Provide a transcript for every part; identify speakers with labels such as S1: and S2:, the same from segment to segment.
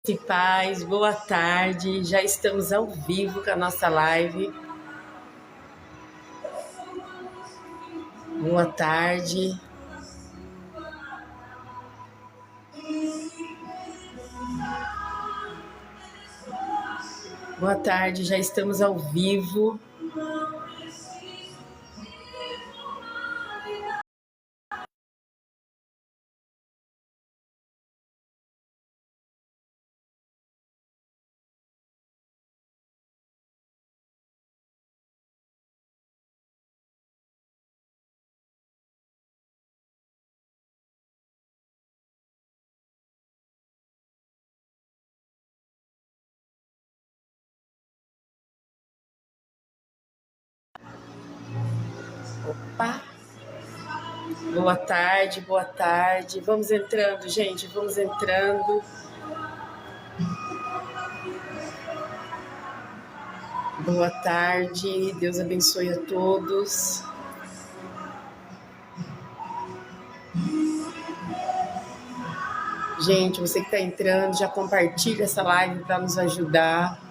S1: E paz, boa tarde. Já estamos ao vivo com a nossa live. Boa tarde. Boa tarde, já estamos ao vivo. Opa! Boa tarde, boa tarde. Vamos entrando, gente, vamos entrando. Boa tarde, Deus abençoe a todos. Gente, você que está entrando, já compartilha essa live para nos ajudar.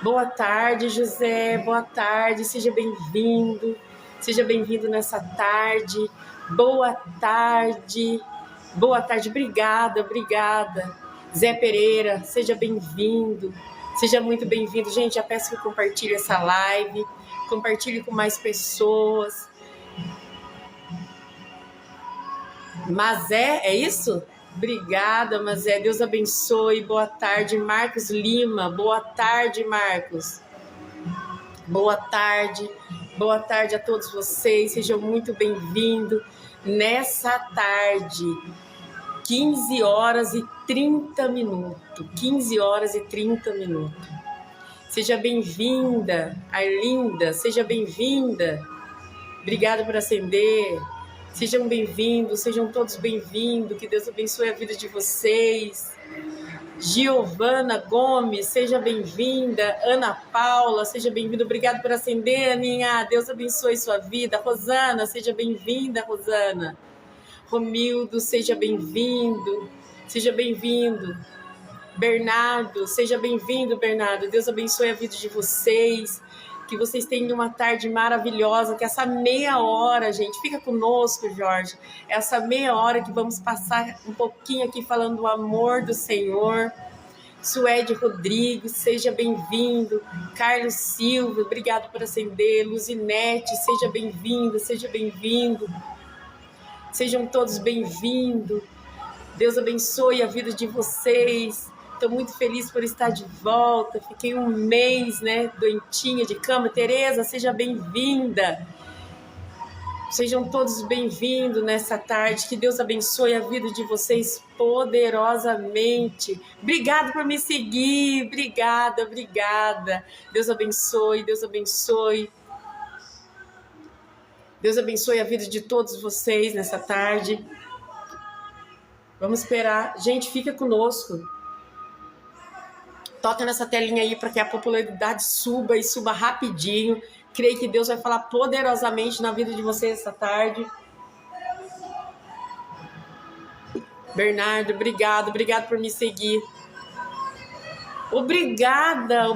S1: Boa tarde, José. Boa tarde, seja bem-vindo. Seja bem-vindo nessa tarde. Boa tarde. Boa tarde, obrigada. Zé Pereira, seja bem-vindo. Seja muito bem-vindo. Gente, já peço que compartilhe essa live. Compartilhe com mais pessoas. Mazé, é isso? Obrigada, Mazé. Deus abençoe. Boa tarde, Marcos Lima. Boa tarde, Marcos. Boa tarde. Boa tarde a todos vocês. Sejam muito bem-vindos nessa tarde. 15 horas e 30 minutos. 15 horas e 30 minutos. Seja bem-vinda, Arlinda. Seja bem-vinda. Obrigada por acender. Sejam bem-vindos, sejam todos bem-vindos, que Deus abençoe a vida de vocês. Giovana Gomes, seja bem-vinda. Ana Paula, seja bem-vinda. Obrigada por acender, Aninha. Deus abençoe sua vida. Rosana, seja bem-vinda, Rosana. Romildo, seja bem-vindo. Seja bem-vindo. Bernardo, seja bem-vindo, Bernardo. Deus abençoe a vida de vocês. Que vocês tenham uma tarde maravilhosa, que essa meia hora, gente, fica conosco, Jorge, essa meia hora que vamos passar um pouquinho aqui falando do amor do Senhor. Suede Rodrigues, seja bem-vindo. Carlos Silva, obrigado por acender. Luzinete, seja bem-vindo, seja bem-vindo. Sejam todos bem-vindos. Deus abençoe a vida de vocês. Estou muito feliz por estar de volta. Fiquei um mês, doentinha de cama. Tereza, seja bem-vinda. Sejam todos bem-vindos nessa tarde. Que Deus abençoe a vida de vocês poderosamente. Obrigada por me seguir. Obrigada. Deus abençoe. Deus abençoe a vida de todos vocês nessa tarde. Vamos esperar. Gente, fica conosco. Toca nessa telinha aí para que a popularidade suba e suba rapidinho. Creio que Deus vai falar poderosamente na vida de vocês essa tarde. Bernardo, obrigado por me seguir. Obrigada,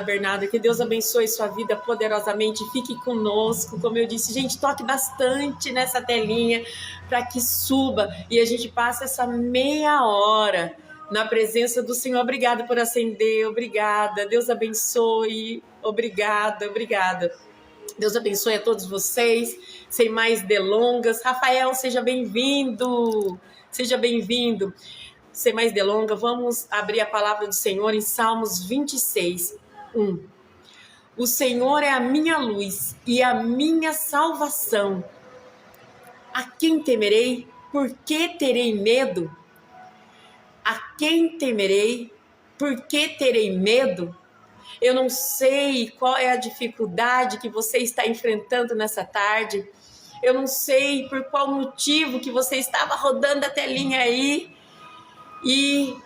S1: Bernardo. Que Deus abençoe sua vida poderosamente. Fique conosco. Como eu disse, gente, toque bastante nessa telinha para que suba e a gente passe essa meia hora na presença do Senhor. Obrigada por acender. Obrigada. Deus abençoe. Obrigada. Deus abençoe a todos vocês. Sem mais delongas. Rafael, seja bem-vindo. Sem mais delongas, vamos abrir a palavra do Senhor em Salmos 26, 1. O Senhor é a minha luz e a minha salvação. A quem temerei? Por que terei medo? A quem temerei? Por que terei medo? Eu não sei qual é a dificuldade que você está enfrentando nessa tarde. Eu não sei por qual motivo que você estava rodando a telinha aí e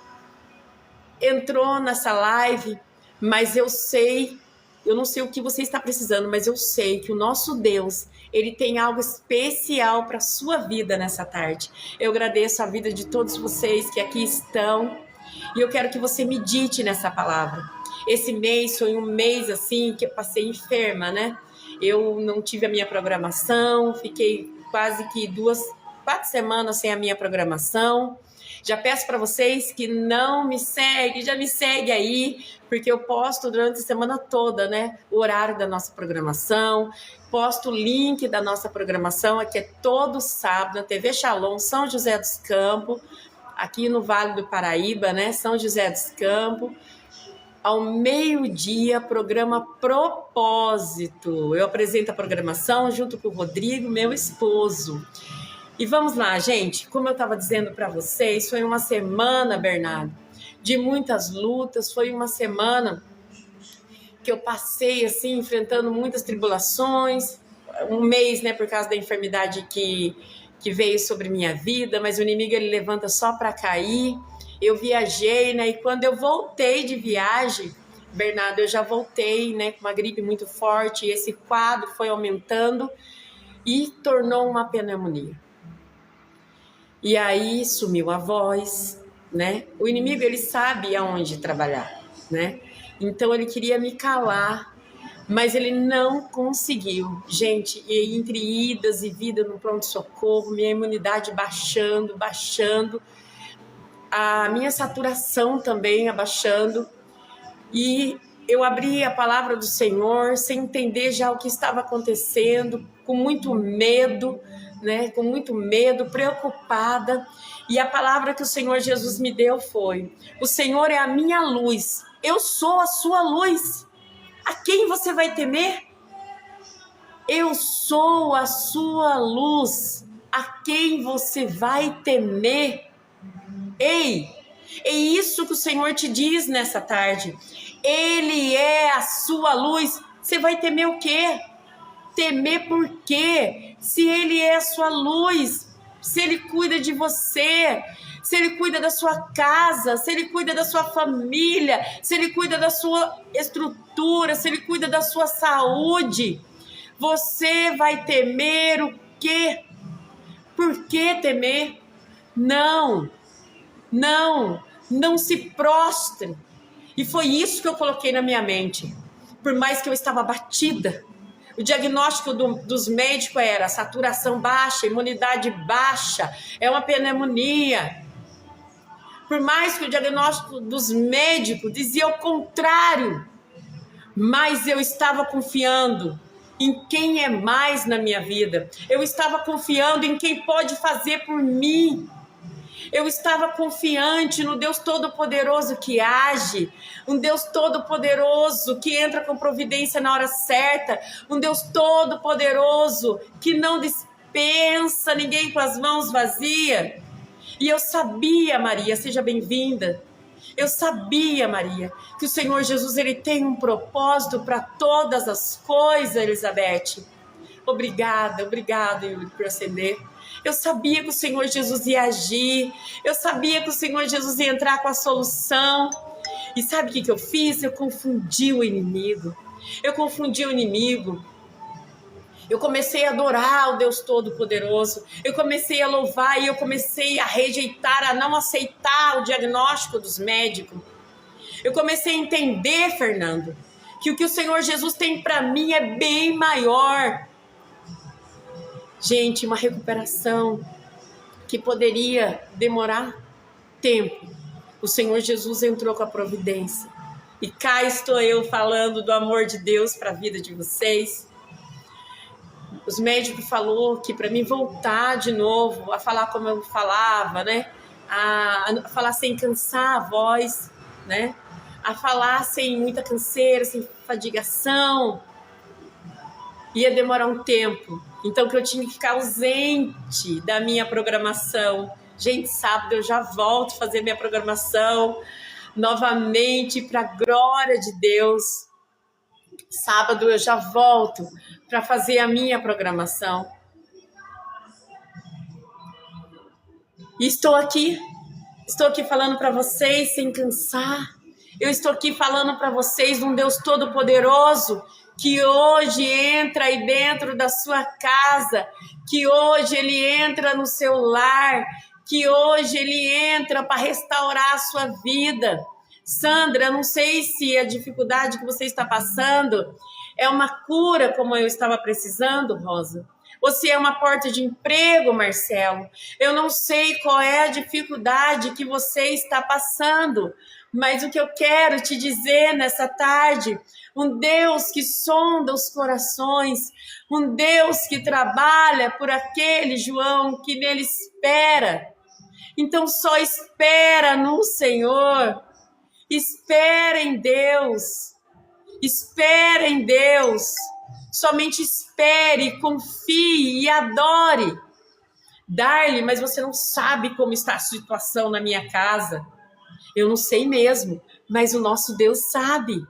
S1: entrou nessa live, mas eu não sei o que você está precisando, mas eu sei que o nosso Deus, Ele tem algo especial para a sua vida nessa tarde. Eu agradeço a vida de todos vocês que aqui estão e eu quero que você medite nessa palavra. Esse mês foi um mês assim que eu passei enferma, né? Eu não tive a minha programação, fiquei quase que 4 semanas sem a minha programação. Já peço para vocês que não me seguem, já me segue aí, porque eu posto durante a semana toda, né? O horário da nossa programação, posto o link da nossa programação, aqui é todo sábado, na TV Shalom, São José dos Campos, aqui no Vale do Paraíba, né? São José dos Campos. Ao meio-dia, programa Propósito. Eu apresento a programação junto com o Rodrigo, meu esposo. E vamos lá, gente. Como eu estava dizendo para vocês, foi uma semana, Bernardo, de muitas lutas. Foi uma semana que eu passei, assim, enfrentando muitas tribulações. Um mês, né, por causa da enfermidade que veio sobre minha vida, mas o inimigo, ele levanta só para cair. Eu viajei, né? E quando eu voltei de viagem, Bernardo, eu já voltei, né? Com uma gripe muito forte. E esse quadro foi aumentando e tornou uma pneumonia. E aí sumiu a voz, né? O inimigo, ele sabe aonde trabalhar, né? Então ele queria me calar, mas ele não conseguiu. Gente, e entre idas e vidas no pronto-socorro, minha imunidade baixando, a minha saturação também abaixando, e eu abri a palavra do Senhor sem entender já o que estava acontecendo, com muito medo, né? Com muito medo, preocupada, e a palavra que o Senhor Jesus me deu foi: o Senhor é a minha luz, eu sou a sua luz, a quem você vai temer? Eu sou a sua luz, a quem você vai temer? Ei, é isso que o Senhor te diz nessa tarde. Ele é a sua luz. Você vai temer o quê? Temer por quê? Se Ele é a sua luz, se Ele cuida de você, se Ele cuida da sua casa, se Ele cuida da sua família, se Ele cuida da sua estrutura, se Ele cuida da sua saúde, você vai temer o quê? Por que temer? Não se prostre. E foi isso que eu coloquei na minha mente. Por mais que eu estava abatida, o diagnóstico dos médicos era saturação baixa, imunidade baixa, é uma pneumonia. Por mais que o diagnóstico dos médicos dizia o contrário, mas eu estava confiando em quem é mais na minha vida. Eu estava confiando em quem pode fazer por mim. Eu estava confiante no Deus Todo-Poderoso que age, um Deus Todo-Poderoso que entra com providência na hora certa, um Deus Todo-Poderoso que não dispensa ninguém com as mãos vazias. E eu sabia, Maria, seja bem-vinda, eu sabia, Maria, que o Senhor Jesus, ele tem um propósito para todas as coisas, Elizabeth. Obrigada, Yuri, por acender. Eu sabia que o Senhor Jesus ia agir, eu sabia que o Senhor Jesus ia entrar com a solução. E sabe o que eu fiz? Eu confundi o inimigo. Eu comecei a adorar o Deus Todo-Poderoso. Eu comecei a louvar e eu comecei a rejeitar, a não aceitar o diagnóstico dos médicos. Eu comecei a entender, Fernando, que o que o Senhor Jesus tem para mim é bem maior. Gente, uma recuperação que poderia demorar tempo. O Senhor Jesus entrou com a providência. E cá estou eu falando do amor de Deus para a vida de vocês. Os médicos falaram que para mim voltar de novo a falar como eu falava, né? A falar sem cansar a voz, né? A falar sem muita canseira, sem fadigação. Ia demorar um tempo. Então, que eu tinha que ficar ausente da minha programação. Gente, sábado eu já volto a fazer minha programação novamente para a glória de Deus. Sábado eu já volto para fazer a minha programação. E estou aqui falando para vocês sem cansar. Eu estou aqui falando para vocês de um Deus Todo-Poderoso que hoje entra aí dentro da sua casa, que hoje ele entra no seu lar, que hoje ele entra para restaurar a sua vida. Sandra, não sei se a dificuldade que você está passando é uma cura como eu estava precisando, Rosa, ou se é uma porta de emprego, Marcelo. Eu não sei qual é a dificuldade que você está passando, mas o que eu quero te dizer nessa tarde, um Deus que sonda os corações, um Deus que trabalha por aquele, João, que nele espera. Então só espera no Senhor, espera em Deus, espera em Deus, somente espere, confie e adore. Darly, mas você não sabe como está a situação na minha casa. Eu não sei mesmo, mas o nosso Deus sabe.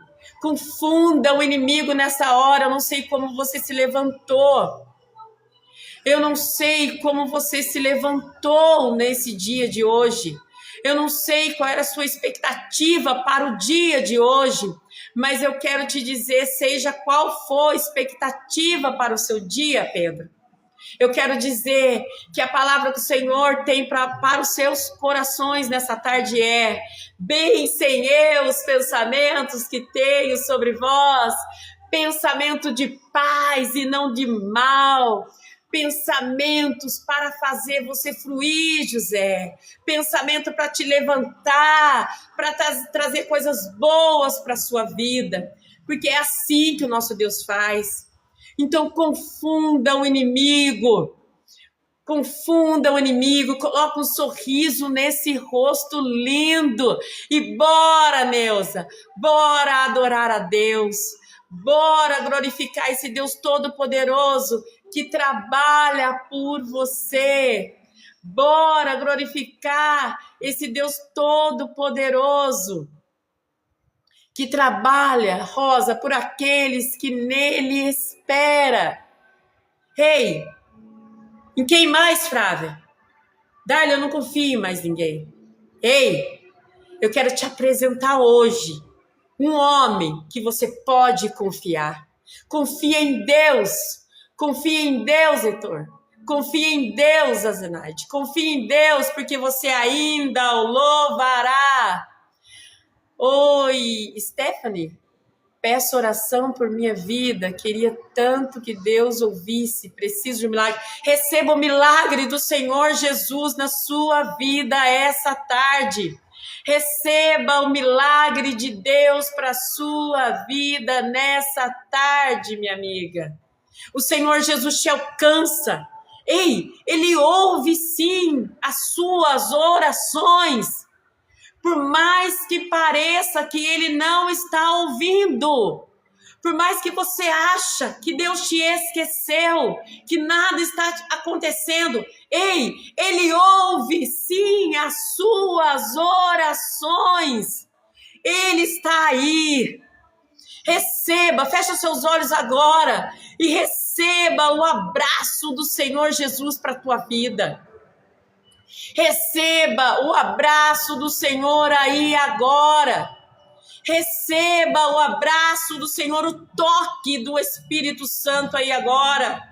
S1: Confunda o inimigo nessa hora. Eu não sei como você se levantou. Eu não sei como você se levantou nesse dia de hoje. Eu não sei qual era a sua expectativa para o dia de hoje, mas eu quero te dizer, seja qual for a expectativa para o seu dia, Pedro, eu quero dizer que a palavra que o Senhor tem para os seus corações nessa tarde é: bem sei eu os pensamentos que tenho sobre vós, pensamento de paz e não de mal, pensamentos para fazer você fluir, José, pensamento para te levantar, para trazer coisas boas para a sua vida, porque é assim que o nosso Deus faz. Então confunda o inimigo, coloca um sorriso nesse rosto lindo e bora, Neuza, bora adorar a Deus, bora glorificar esse Deus todo-poderoso que trabalha por você, bora glorificar esse Deus todo-poderoso que trabalha, Rosa, por aqueles que nele espera. Ei, em quem mais, Flávia? Darly, eu não confio em mais ninguém. Ei, eu quero te apresentar hoje um homem que você pode confiar. Confia em Deus. Confia em Deus, Heitor. Confia em Deus, Azenaide. Confia em Deus, porque você ainda o louvará. Oi, Stephanie, peço oração por minha vida, queria tanto que Deus ouvisse, preciso de um milagre. Receba o milagre do Senhor Jesus na sua vida essa tarde. Receba o milagre de Deus para a sua vida nessa tarde, minha amiga. O Senhor Jesus te alcança. Ei, Ele ouve sim as suas orações. Por mais que pareça que Ele não está ouvindo, por mais que você acha que Deus te esqueceu, que nada está acontecendo, ei, Ele ouve sim as suas orações, Ele está aí. Receba, fecha seus olhos agora e receba o abraço do Senhor Jesus para a tua vida. Receba o abraço do Senhor aí agora. Receba o abraço do Senhor, o toque do Espírito Santo aí agora.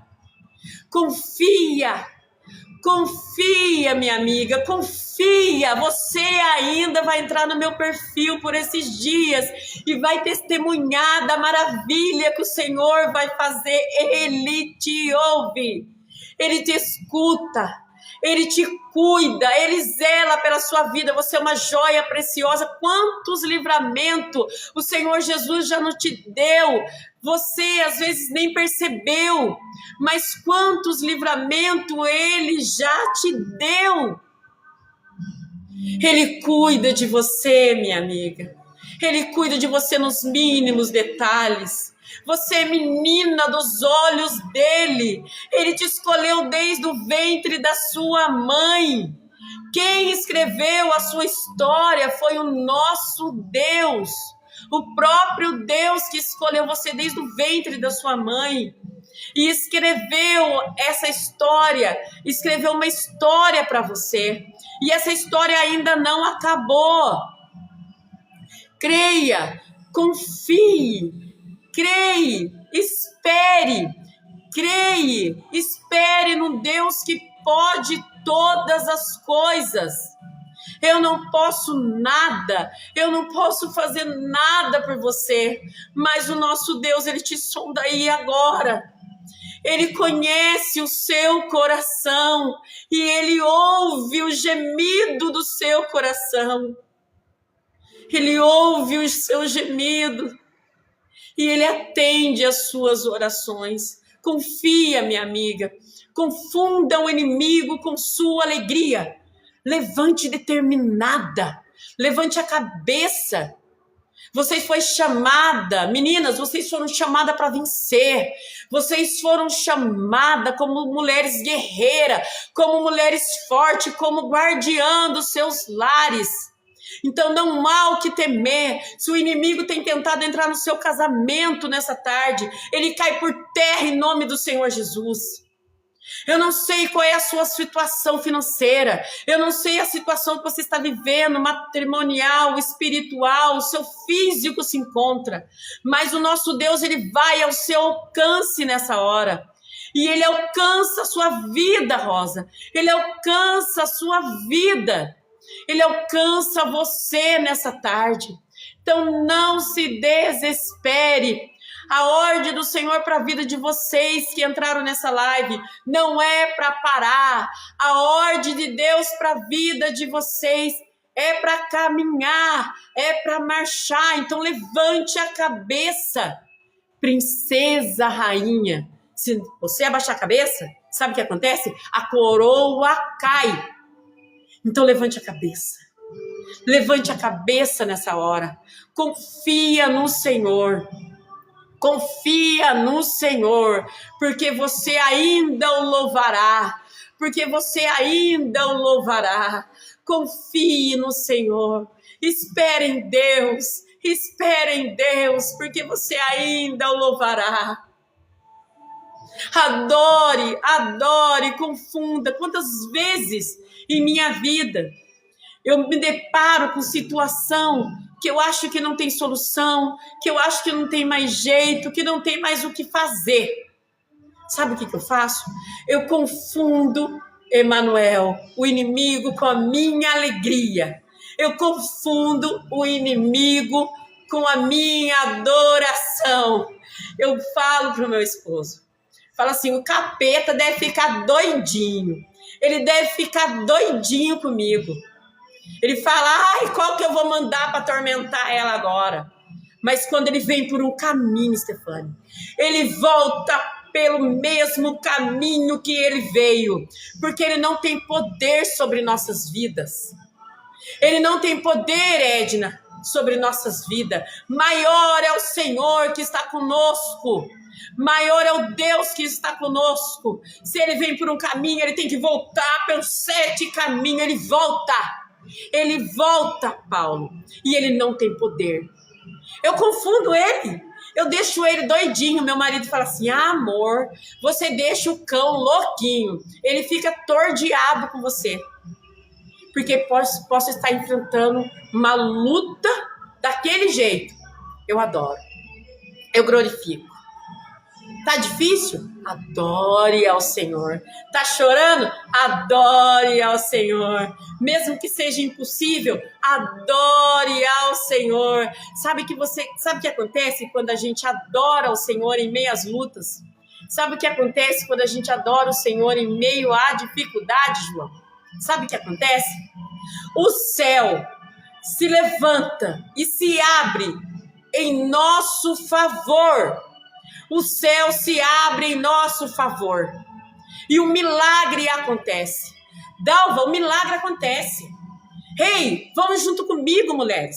S1: Confia, minha amiga, confia. Você ainda vai entrar no meu perfil por esses dias e vai testemunhar da maravilha que o Senhor vai fazer. Ele te ouve, Ele te escuta. Ele te cuida, Ele zela pela sua vida, você é uma joia preciosa. Quantos livramentos o Senhor Jesus já não te deu, você às vezes nem percebeu, mas quantos livramentos Ele já te deu. Ele cuida de você, minha amiga, Ele cuida de você nos mínimos detalhes. Você é menina dos olhos dele. Ele te escolheu desde o ventre da sua mãe. Quem escreveu a sua história foi o nosso Deus. O próprio Deus que escolheu você desde o ventre da sua mãe. E escreveu essa história. Escreveu uma história para você. E essa história ainda não acabou. Creia, confie. Creia, espere, creia, espere no Deus que pode todas as coisas. Eu não posso nada, eu não posso fazer nada por você, mas o nosso Deus, Ele te sonda aí agora. Ele conhece o seu coração e Ele ouve o gemido do seu coração. Ele ouve o seu gemido e Ele atende às suas orações. Confia, minha amiga, confunda o inimigo com sua alegria. Levante determinada, levante a cabeça. Você foi chamada, meninas, vocês foram chamadas para vencer. Vocês foram chamadas como mulheres guerreiras, como mulheres fortes, como guardiã dos seus lares. Então não há o que temer. Se o inimigo tem tentado entrar no seu casamento nessa tarde, ele cai por terra em nome do Senhor Jesus. Eu não sei qual é a sua situação financeira, eu não sei a situação que você está vivendo, matrimonial, espiritual, o seu físico se encontra, mas o nosso Deus, Ele vai ao seu alcance nessa hora, e Ele alcança a sua vida, Rosa, Ele alcança a sua vida, Ele alcança você nessa tarde. Então não se desespere. A ordem do Senhor para a vida de vocês que entraram nessa live não é para parar. A ordem de Deus para a vida de vocês é para caminhar, é para marchar. Então levante a cabeça, princesa rainha. Se você abaixar a cabeça, sabe o que acontece? A coroa cai. Então levante a cabeça. Levante a cabeça nessa hora. Confia no Senhor. Confia no Senhor, porque você ainda o louvará, porque você ainda o louvará. Confie no Senhor, espere em Deus, porque você ainda o louvará. Adore, adore, confunda. Quantas vezes em minha vida eu me deparo com situação que eu acho que não tem solução, que eu acho que não tem mais jeito, que não tem mais o que fazer. Sabe o que eu faço? Eu confundo, Emanuel, o inimigo com a minha alegria. Eu confundo o inimigo com a minha adoração. Eu falo para o meu esposo, falo assim, o capeta deve ficar doidinho. Ele deve ficar doidinho comigo. Ele fala, ai, qual que eu vou mandar para atormentar ela agora? Mas quando ele vem por um caminho, Stefânia, ele volta pelo mesmo caminho que ele veio, porque ele não tem poder sobre nossas vidas. Ele não tem poder, Edna, sobre nossas vidas. Maior é o Senhor que está conosco. Maior é o Deus que está conosco. Se ele vem por um caminho, ele tem que voltar pelos 7 caminhos. Ele volta, Paulo, e ele não tem poder. Eu confundo ele, eu deixo ele doidinho. Meu marido fala assim, amor, você deixa o cão louquinho, ele fica tordeado com você, porque posso estar enfrentando uma luta daquele jeito. Eu adoro, eu glorifico. Tá difícil? Adore ao Senhor. Tá chorando? Adore ao Senhor. Mesmo que seja impossível, adore ao Senhor. Sabe o que acontece quando a gente adora ao Senhor em meio às lutas? Sabe o que acontece quando a gente adora o Senhor em meio à dificuldade, João? Sabe o que acontece? O céu se levanta e se abre em nosso favor. O céu se abre em nosso favor. E o milagre acontece. Dalva, o milagre acontece. Ei, vamos junto comigo, mulheres.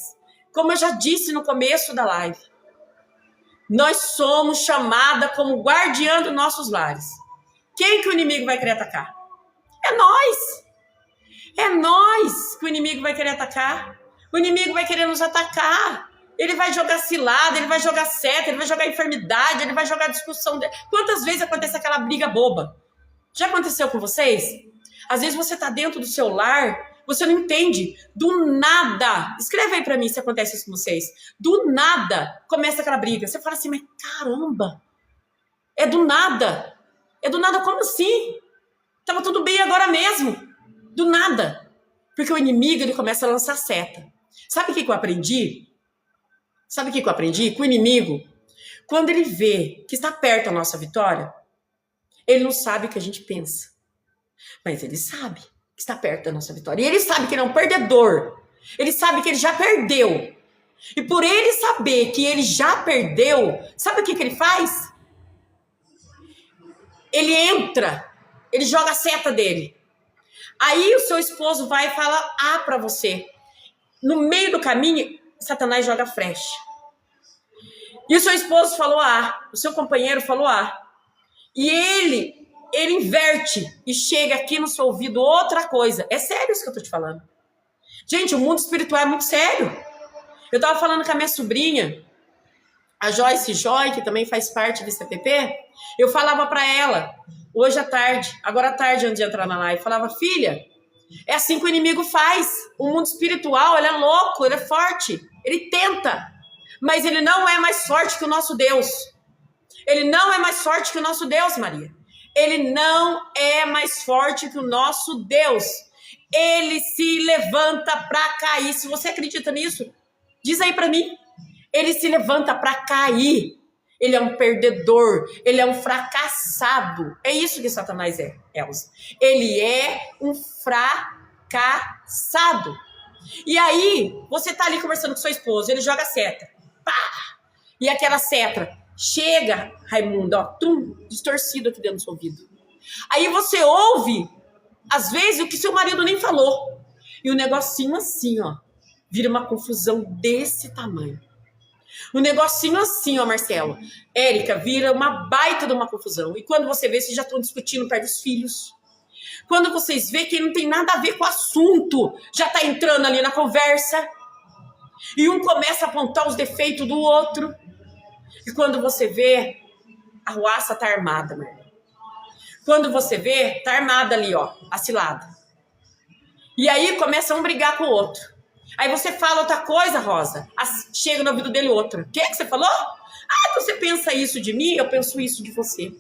S1: Como eu já disse no começo da live, nós somos chamadas como guardiã dos nossos lares. Quem que o inimigo vai querer atacar? É nós. É nós que o inimigo vai querer atacar. O inimigo vai querer nos atacar. Ele vai jogar cilada, ele vai jogar seta, ele vai jogar enfermidade, ele vai jogar discussão. Quantas vezes acontece aquela briga boba? Já aconteceu com vocês? Às vezes você está dentro do seu lar, você não entende. Do nada, escreve aí para mim se acontece isso com vocês. Do nada começa aquela briga. Você fala assim, mas caramba, É do nada. É do nada, como assim? Tava tudo bem agora mesmo. Do nada. Porque o inimigo, ele começa a lançar seta. Sabe o que eu aprendi? Que o inimigo, quando ele vê que está perto a nossa vitória, ele não sabe o que a gente pensa. Mas ele sabe que está perto da nossa vitória. E ele sabe que ele é um perdedor. Ele sabe que ele já perdeu. E por ele saber que ele já perdeu, sabe o que ele faz? Ele entra, ele joga a seta dele. Aí o seu esposo vai e fala A para você. No meio do caminho, Satanás joga flecha. E o seu esposo falou A, o seu companheiro falou A. E ele inverte e chega aqui no seu ouvido outra coisa. É sério isso que eu tô te falando. Gente, o mundo espiritual é muito sério. Eu tava falando com a minha sobrinha, a Joyce Joy, que também faz parte desse CPP. Eu falava para ela, hoje à tarde, agora à tarde, antes de entrar na live, falava, filha, é assim que o inimigo faz. O mundo espiritual, ele é louco, ele é forte, ele tenta, mas ele não é mais forte que o nosso Deus. Ele não é mais forte que o nosso Deus, Maria. Ele não é mais forte que o nosso Deus. Ele se levanta para cair. Se você acredita nisso, diz aí para mim. Ele se levanta para cair. Ele é um perdedor. Ele é um fracassado. É isso que Satanás é, Elza. Ele é um fracassado. E aí, você tá ali conversando com seu esposo, ele joga a seta. Pá! E aquela seta chega, Raimundo, ó, distorcido aqui dentro do seu ouvido. Aí você ouve, às vezes, o que seu marido nem falou. E o negocinho assim, ó, vira uma confusão desse tamanho. O negocinho assim, ó, Marcelo, Érica, vira uma baita de uma confusão. E quando você vê, vocês já estão discutindo perto dos filhos. Quando vocês veem que não tem nada a ver com o assunto, já tá entrando ali na conversa. E um começa a apontar os defeitos do outro. E quando você vê, a ruaça tá armada, meu irmão. Quando você vê, tá armada ali, ó, a cilada. E aí começa um a brigar com o outro. Aí você fala outra coisa, Rosa, chega no ouvido dele outra. O que você falou? Ah, você pensa isso de mim, eu penso isso de você.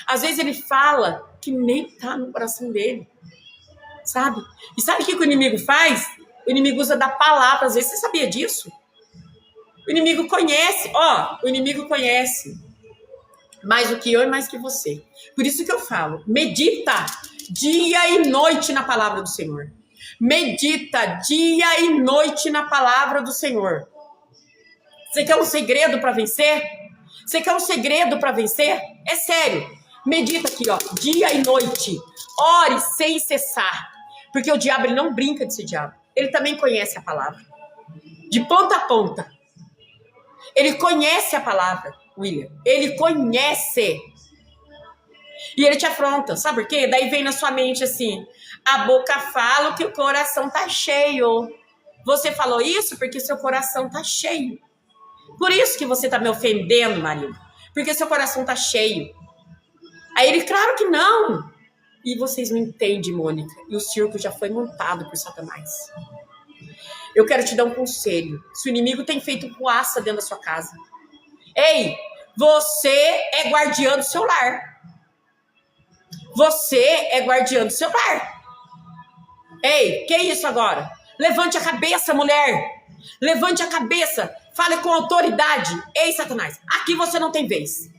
S1: Às vezes ele fala que nem tá no coração dele, sabe? E sabe o que o inimigo faz? O inimigo usa da palavra, às vezes. Você sabia disso? O inimigo conhece, ó, o inimigo conhece mais do que eu e mais que você. Por isso que eu falo, medita dia e noite na palavra do Senhor. Medita dia e noite na palavra do Senhor. Você quer um segredo para vencer? Você quer um segredo para vencer? É sério. Medita aqui, ó, dia e noite. Ore sem cessar. Porque o diabo, ele não brinca desse diabo. Ele também conhece a palavra. De ponta a ponta. Ele conhece a palavra, William. Ele conhece. E ele te afronta. Sabe por quê? Daí vem na sua mente assim, a boca fala que o coração tá cheio. Você falou isso porque seu coração tá cheio. Por isso que você tá me ofendendo, marido. Porque seu coração tá cheio. Aí ele, claro que não. E vocês não entendem, Mônica. E o circo já foi montado por Satanás. Eu quero te dar um conselho. Se o inimigo tem feito coaça dentro da sua casa. Ei, você é guardiã do seu lar. Você é guardiã do seu lar. Ei, que isso agora? Levante a cabeça, mulher. Levante a cabeça. Fale com autoridade. Ei, Satanás, aqui você não tem vez.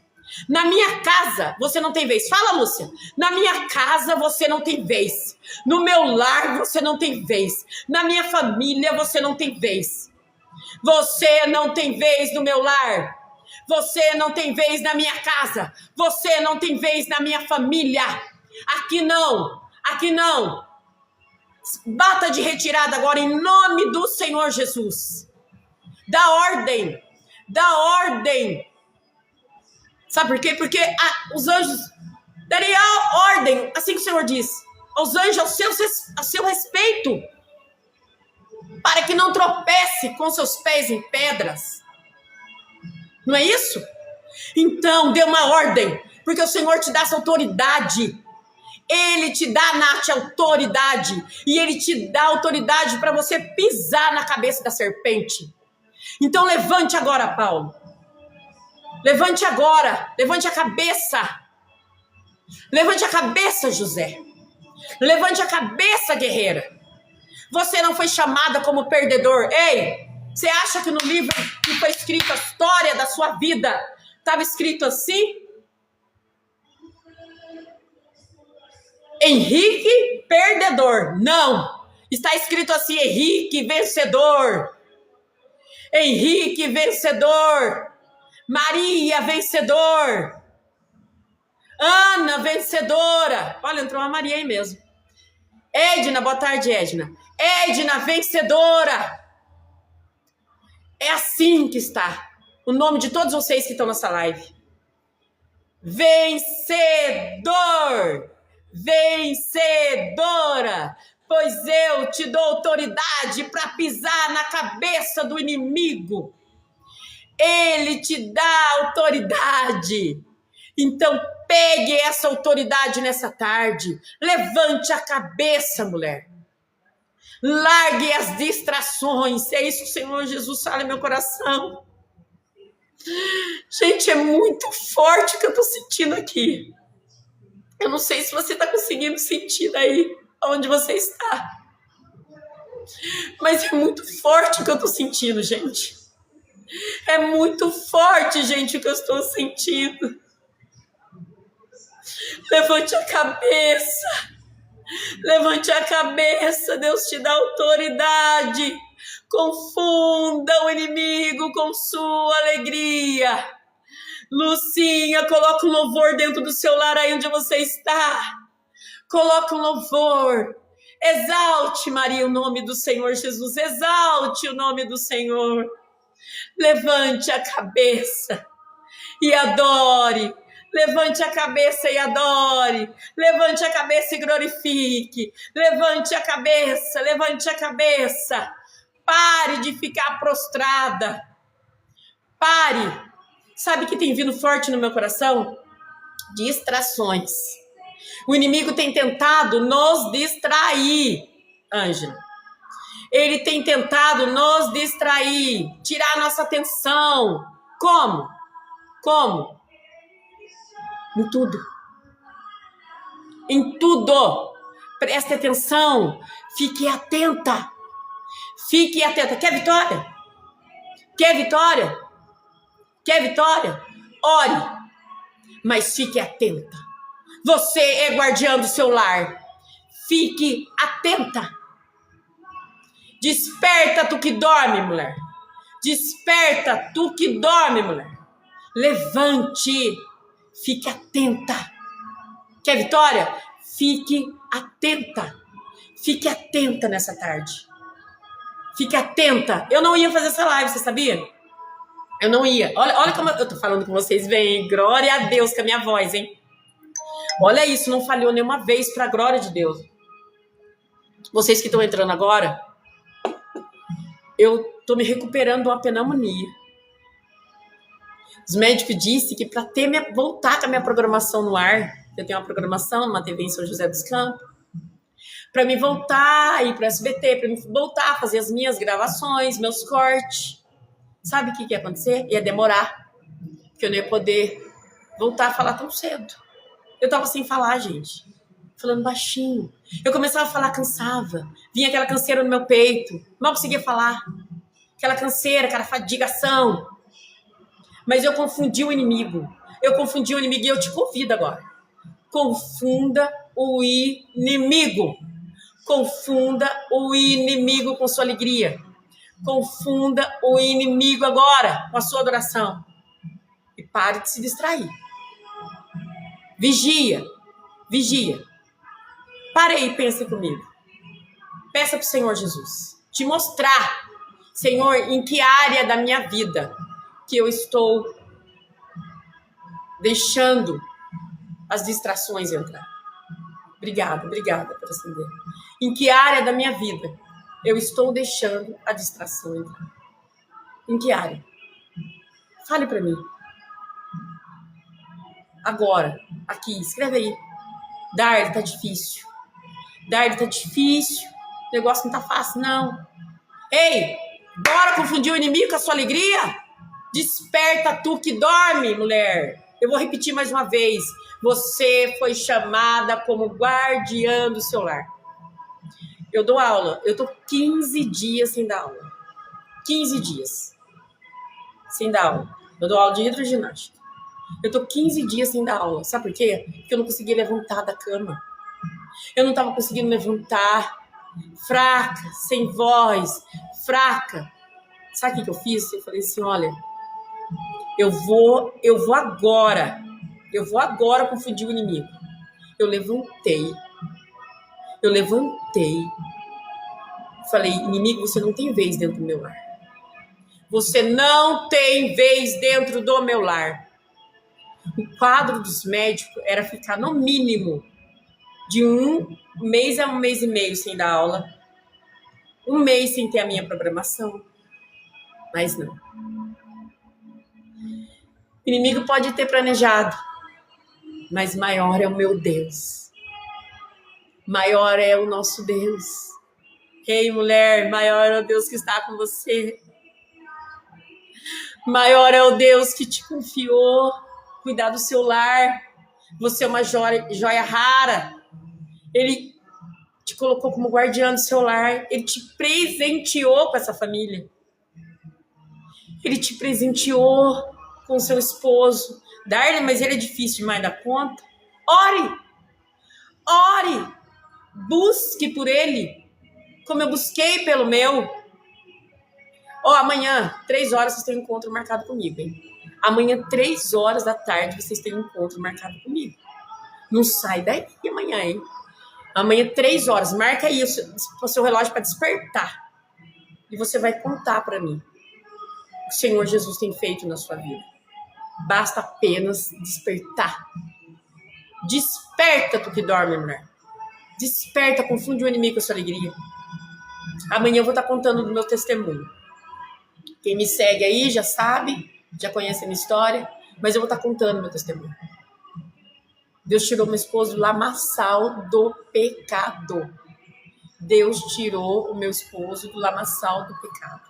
S1: Na minha casa, você não tem vez. Fala, Lúcia. Na minha casa, você não tem vez. No meu lar, você não tem vez. Na minha família, você não tem vez. Você não tem vez no meu lar. Você não tem vez na minha casa. Você não tem vez na minha família. Aqui não. Aqui não. Bata de retirada agora em nome do Senhor Jesus. Dá ordem. Dá ordem. Sabe por quê? Porque os anjos dariam ordem, assim que o Senhor diz, aos anjos ao seu respeito, para que não tropece com seus pés em pedras. Não é isso? Então, dê uma ordem, porque o Senhor te dá essa autoridade. Ele te dá, Nath, autoridade. E Ele te dá autoridade para você pisar na cabeça da serpente. Então, levante agora, Paulo. Levante agora, levante a cabeça. Levante a cabeça, José. Levante a cabeça, guerreira. Você não foi chamada como perdedor. Ei, você acha que no livro que foi escrito a história da sua vida estava escrito assim? Henrique, perdedor. Não. Está escrito assim, Henrique, vencedor. Henrique, vencedor. Maria, vencedor. Ana, vencedora. Olha, entrou uma Maria aí mesmo. Edna, boa tarde, Edna. Edna, vencedora. É assim que está o nome de todos vocês que estão nessa live. Vencedor. Vencedora. Pois eu te dou autoridade para pisar na cabeça do inimigo. Ele te dá autoridade. Então, pegue essa autoridade nessa tarde. Levante a cabeça, mulher. Largue as distrações. É isso que o Senhor Jesus fala em meu coração. Gente, é muito forte o que eu estou sentindo aqui. Eu não sei se você está conseguindo sentir aí onde você está. Mas é muito forte o que eu estou sentindo, gente. É muito forte, gente, o que eu estou sentindo. Levante a cabeça. Levante a cabeça. Deus te dá autoridade. Confunda o inimigo com sua alegria. Lucinha, coloca um louvor dentro do seu lar aí onde você está. Coloca um louvor. Exalte, Maria, o nome do Senhor Jesus. Exalte o nome do Senhor. Levante a cabeça e adore. Levante a cabeça e adore. Levante a cabeça e glorifique. Levante a cabeça, levante a cabeça. Pare de ficar prostrada. Pare. Sabe o que tem vindo forte no meu coração? Distrações. O inimigo tem tentado nos distrair, Ângela. Ele tem tentado nos distrair, tirar nossa atenção. Como? Como? Em tudo. Em tudo. Preste atenção. Fique atenta. Fique atenta. Quer vitória? Quer vitória? Quer vitória? Ore. Mas fique atenta. Você é guardiã do seu lar. Fique atenta. Desperta tu que dorme, mulher. Desperta tu que dorme, mulher. Levante. Fique atenta. Quer vitória? Fique atenta. Fique atenta nessa tarde. Fique atenta. Eu não ia fazer essa live, você sabia? Eu não ia. Olha como eu tô falando com vocês. Vem, glória a Deus com a minha voz, hein? Olha isso, não falhou nenhuma vez pra glória de Deus. Vocês que estão entrando agora, eu tô me recuperando de uma pneumonia. Os médicos disseram que para voltar com a minha programação no ar, eu tenho uma programação numa TV em São José dos Campos, para me voltar a ir para o SBT, para me voltar a fazer as minhas gravações, meus cortes. Sabe o que ia acontecer? Ia demorar, porque eu não ia poder voltar a falar tão cedo. Eu tava sem falar, gente, falando baixinho. Eu começava a falar, cansava, vinha aquela canseira no meu peito, mal conseguia falar. Aquela canseira, aquela fadigação. Mas eu confundi o inimigo. Eu confundi o inimigo e eu te convido agora. Confunda o inimigo. Confunda o inimigo com sua alegria. Confunda o inimigo agora com a sua adoração. E pare de se distrair. Vigia. Vigia. Pare aí e pense comigo. Peça para o Senhor Jesus te mostrar, Senhor, em que área da minha vida que eu estou deixando as distrações entrar. Obrigada por acender. Em que área da minha vida eu estou deixando a distração entrar? Em que área? Fale para mim. Agora, aqui, escreve aí. Darly, tá difícil. Darly, tá difícil. O negócio não tá fácil, não. Ei, bora confundir o inimigo com a sua alegria? Desperta tu que dorme, mulher. Eu vou repetir mais uma vez. Você foi chamada como guardiã do seu lar. Eu dou aula. Eu tô 15 dias sem dar aula. 15 dias sem dar aula. Eu dou aula de hidroginástica. Eu tô 15 dias sem dar aula. Sabe por quê? Porque eu não conseguia levantar da cama. Eu não tava conseguindo levantar. Fraca, sem voz, fraca. Sabe o que eu fiz? Eu falei assim, olha, eu vou agora. Eu vou agora confundir o inimigo. Eu levantei. Falei, inimigo, você não tem vez dentro do meu lar. Você não tem vez dentro do meu lar. O quadro dos médicos era ficar no mínimo de 1 mês a 1 mês e meio sem dar aula. 1 mês sem ter a minha programação. Mas não. O inimigo pode ter planejado, mas maior é o meu Deus. Maior é o nosso Deus. Ei, mulher, maior é o Deus que está com você. Maior é o Deus que te confiou cuidar do seu lar. Você é uma joia rara. Ele te colocou como guardiã do seu lar. Ele te presenteou com essa família. Ele te presenteou com seu esposo. Darle, mas ele é difícil demais da conta. Ore. Busque por ele, como eu busquei pelo meu. Amanhã, 3 horas, vocês têm um encontro marcado comigo, hein? Amanhã, 3 horas da tarde, vocês têm um encontro marcado comigo. Não sai daí amanhã, hein? Amanhã, 3 horas, marca aí o seu relógio para despertar. E você vai contar para mim o que o Senhor Jesus tem feito na sua vida. Basta apenas despertar. Desperta, tu que dorme, mulher. Desperta, confunde o inimigo com a sua alegria. Amanhã eu vou estar contando do meu testemunho. Quem me segue aí já sabe, já conhece a minha história, mas eu vou estar contando meu testemunho. Deus tirou meu esposo do lamaçal do pecado. Deus tirou o meu esposo do lamaçal do pecado.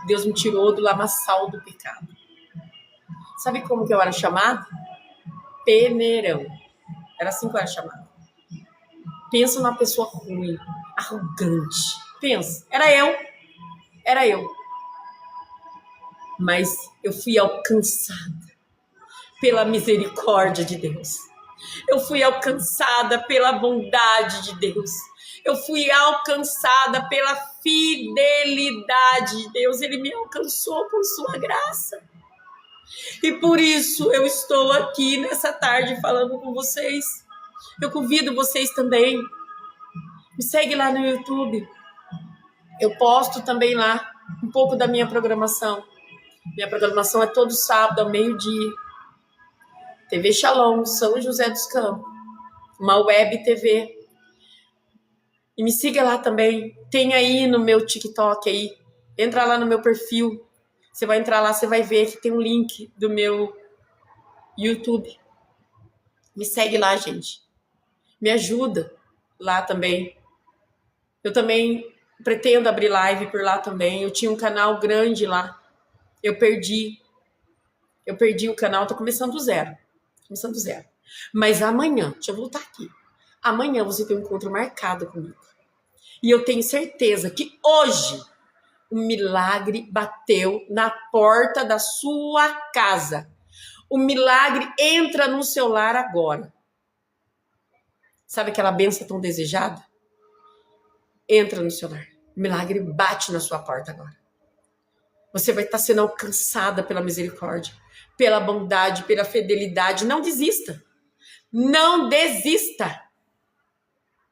S1: Deus me tirou do lamaçal do pecado. Sabe como que eu era chamada? Peneirão. Era assim que eu era chamada. Pensa numa pessoa ruim, arrogante. Pensa, era eu. Mas eu fui alcançada pela misericórdia de Deus. Eu fui alcançada pela bondade de Deus. Eu fui alcançada pela fidelidade de Deus. Ele me alcançou por sua graça. E por isso eu estou aqui nessa tarde falando com vocês. Eu convido vocês também. Me segue lá no YouTube. Eu posto também lá um pouco da minha programação. Minha programação é todo sábado ao meio-dia. TV Shalom, São José dos Campos. Uma web TV. E me siga lá também. Tem aí no meu TikTok aí. Entra lá no meu perfil. Você vai entrar lá, você vai ver que tem um link do meu YouTube. Me segue lá, gente. Me ajuda lá também. Eu também pretendo abrir live por lá também. Eu tinha um canal grande lá. Eu perdi o canal, tô começando do zero. Mas amanhã, deixa eu voltar aqui. Amanhã você tem um encontro marcado comigo. E eu tenho certeza que hoje um milagre bateu na porta da sua casa. O milagre entra no seu lar agora. Sabe aquela bênção tão desejada? Entra no seu lar. O milagre bate na sua porta agora. Você vai estar sendo alcançada pela misericórdia, pela bondade, pela fidelidade. Não desista. Não desista.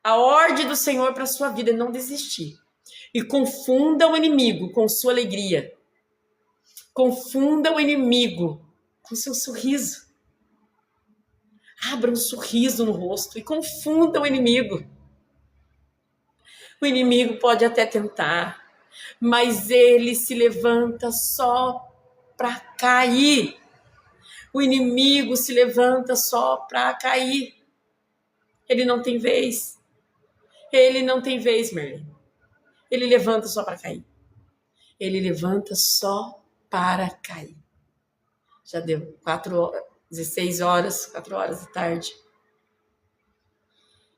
S1: A ordem do Senhor para a sua vida é não desistir. E confunda o inimigo com sua alegria. Confunda o inimigo com seu sorriso. Abra um sorriso no rosto e confunda o inimigo. O inimigo pode até tentar, mas ele se levanta só para cair. O inimigo se levanta só para cair. Ele não tem vez. Ele não tem vez, Merlin. Ele levanta só para cair. Ele levanta só para cair. Já deu 16 horas, 4 horas da tarde.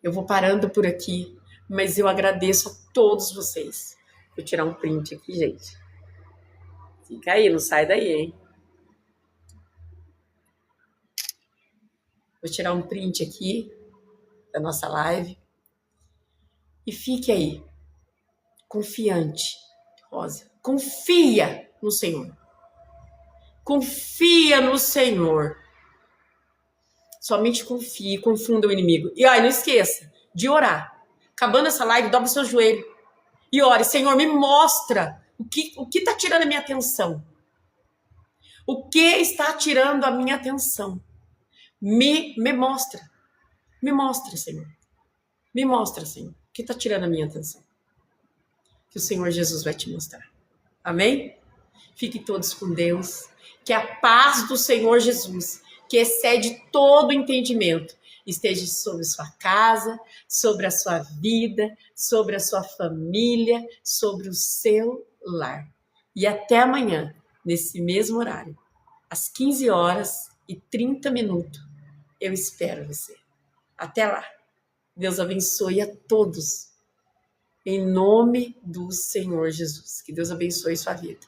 S1: Eu vou parando por aqui, mas eu agradeço a todos vocês. Vou tirar um print aqui, gente. Fica aí, não sai daí, hein? Vou tirar um print aqui da nossa live. E fique aí, confiante, Rosa. Confia no Senhor. Confia no Senhor. Somente confie, confunda o inimigo. E não esqueça de orar. Acabando essa live, dobra o seu joelho e ore. Senhor, me mostra o que está tirando a minha atenção. O que está tirando a minha atenção? Me mostra. Me mostra, Senhor. Me mostra, Senhor. O que está tirando a minha atenção? Que o Senhor Jesus vai te mostrar. Amém? Fiquem todos com Deus. Que a paz do Senhor Jesus, que excede todo entendimento, esteja sobre sua casa, sobre a sua vida, sobre a sua família, sobre o seu lar. E até amanhã, nesse mesmo horário, às 15h30, eu espero você. Até lá. Deus abençoe a todos. Em nome do Senhor Jesus. Que Deus abençoe sua vida.